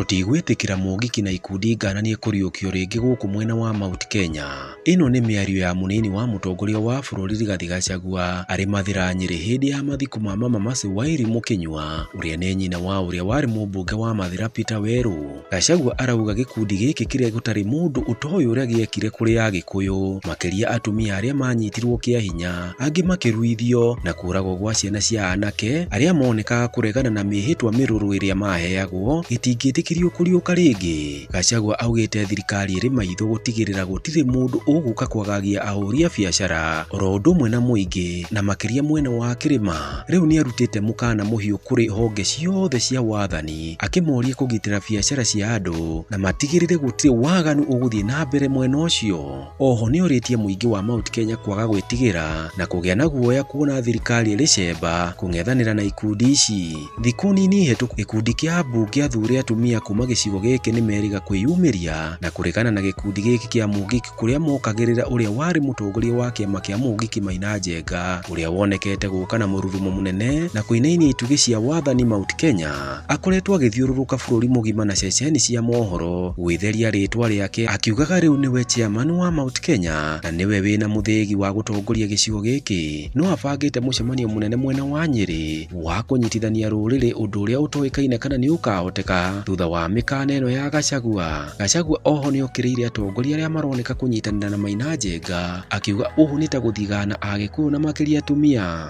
tutigwitikira Mungik na ikundi ngananie kuriukio ringi guku mwena wa Mount Kenya. Ino ni miario ya munini wa mutongoria wa bururi Gachagua ari Mathira Nyeri hindi ya mathiku ma mama Mercy Wairi Mukinyua uria ni nyina wa uria wari mumbunge wa Mathira P0LICE. Gachagua arauga gikundi giki kiria gutari mundu utoy uria giekire kuri ya Gikuyu, makiria atumia aria manyitirwo kia hinya, angi makiruithio na kuragwo gwa ciana cia anake aria monekaga kuregana na mihitwa miruru iria maheagwo gitingitikirio kuriuka ringi. Gachagua augite thirikari iri maitho gutigirira gutiri mundu uguka kwagagia ahuria biashara oro ndumwe na muingi na makiria mwena wa kirima. Riu ni arutite mukana muhiu kuri honge ciothe cia wathani akimoria kugitira biashara cia andu na matigirire gutiri waganu uguthie na mbere mwena ucio. Oho ni oritie muingi wa Mount Kenya kwaga gwitigira na kugia na guoya kuona thirikari iri cemba kungethanira na ikundi ici. Thiku nini hetuku gikundi kia mbunge athuri atumia kuma gicigo giki ni meriga kwiyumiria na kuregana na gikundi giki kia Mungik kuria mokagirira uria wari mutongoria wa kiama kia Mungik Maina Njenga uria wonekete guka na mururumo munene na kuinainia itugi cia wathani Mount Kenya. Akoretwo agithiururuka bururi mugima na ceceni cia mohoro gwitheria ritwa riake akiugaga riu niwe chairman wa Mount Kenya na niwe wina muthegi wa gutongoria gicigo giki. No abangite mucemanio munene mwena wa Nyeri wa kunyitithania ruriri undu uria utoikaine kana ni ukahoteka thutha wa mikana ino ya Gachagua. Gachagua oho ni okiriire atongoria aria maroneka kunyitanira na Maina Njenga akiuga uhu ni ta guthigana Agikuyu na makiria atumia.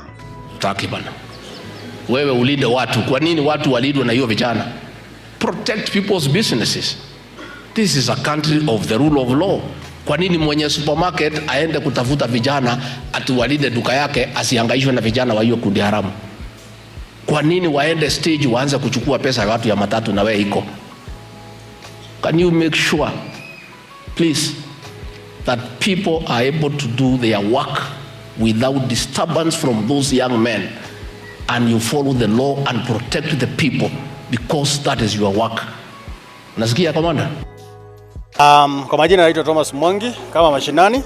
Taki bana, wewe ulinde watu. Kwa nini watu walidwe na hiyo vijana? Protect people's businesses. This is a country of the rule of law. Kwa nini mwenye supermarket aende kutafuta vijana ati walinde duka yake asihangaishwe na vijana wa hiyo kundi haramu? Kwa nini waende stage waanze kuchukua pesa ya watu ya matatu na wewe iko? Can you make sure please that people are able to do their work without disturbance from those young men, and you follow the law and protect the people because that is your work. Nasikia commander? Kwa majina naitwa Thomas Mwangi kama mashinani,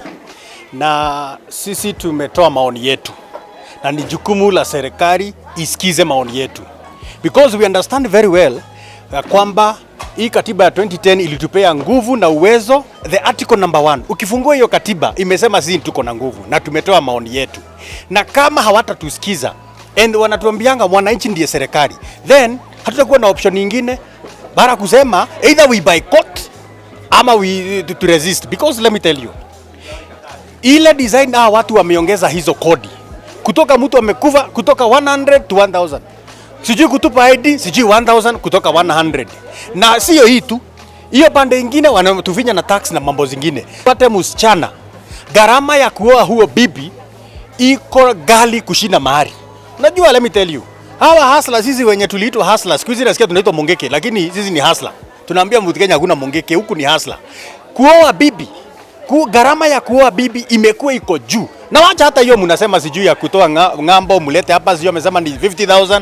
na sisi tumetoa maoni yetu na ni jukumu la serikali isikize maoni yetu, because we understand very well kwamba hii katiba ya 2010 ilitupea nguvu na uwezo. The article number 1 ukifungua hiyo katiba imesema sisi tuko na nguvu na tumetoa maoni yetu, na kama hawatatusikiza and wanatuambianga mwananchi ndiye serikali, then hatutakuwa na option nyingine bara kusema either we boycott ama we to resist. Because let me tell you, ile design watu wameongeza hizo kodi kutoka mtu amekufa kutoka 100 to 1000, sijui kutupa ID sijui 1000 kutoka 100, na sio hii tu, hiyo pande nyingine wanatufinya na tax na mambo zingine. Pate msichana gharama ya kuoa huo bibi iko gali kushinda mahari. Unajua, let me tell you, hawa hustler sisi wenye tuliitwa hustler siku hizi nasikia tunaitwa Mungik, lakini sisi ni hustler. Tunaambia Mount Kenya hakuna Mungik, huku ni hustler. Kuoa bibi, gharama ya kuoa bibi imekuwa iko juu. Na wacha hata hiyo mnasema sijui ya kutoa ngambo mulete hapa sijui amesema ni 50,000.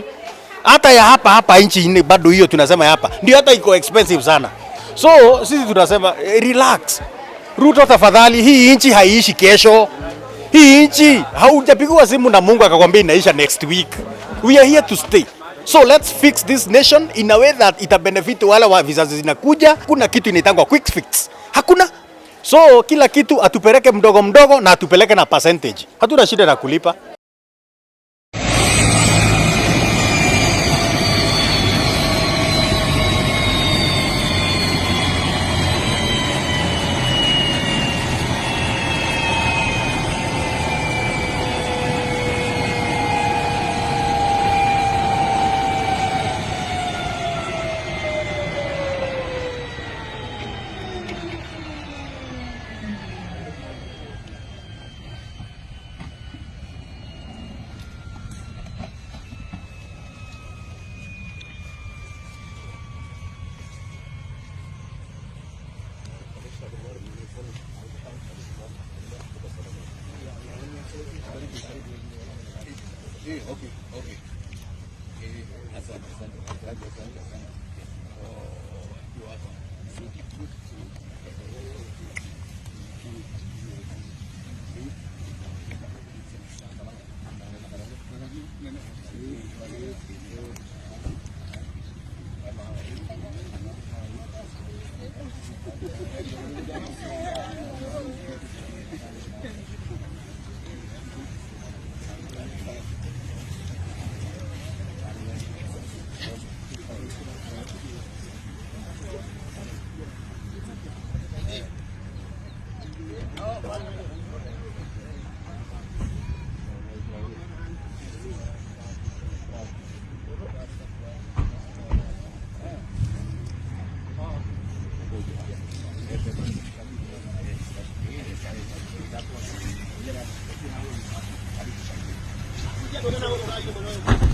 Hata ya hapa inchi ni bado hiyo tunasema hapa ndio hata iko expensive sana. So sisi tunasema relax. Ruto tafadhali, hii inchi haiishi kesho. Hii inchi haujapigwa simu na Mungu akakwambia inaisha next week. We are here to stay. So let's fix this nation in a way that ita benefit wale wa vizazi zinakuja. Kuna kitu inaitangwa quick fix. Hakuna. So kila kitu atupeleke mdogo mdogo na atupeleke na percentage. Hatuna shida na kulipa. Okay. Gracias.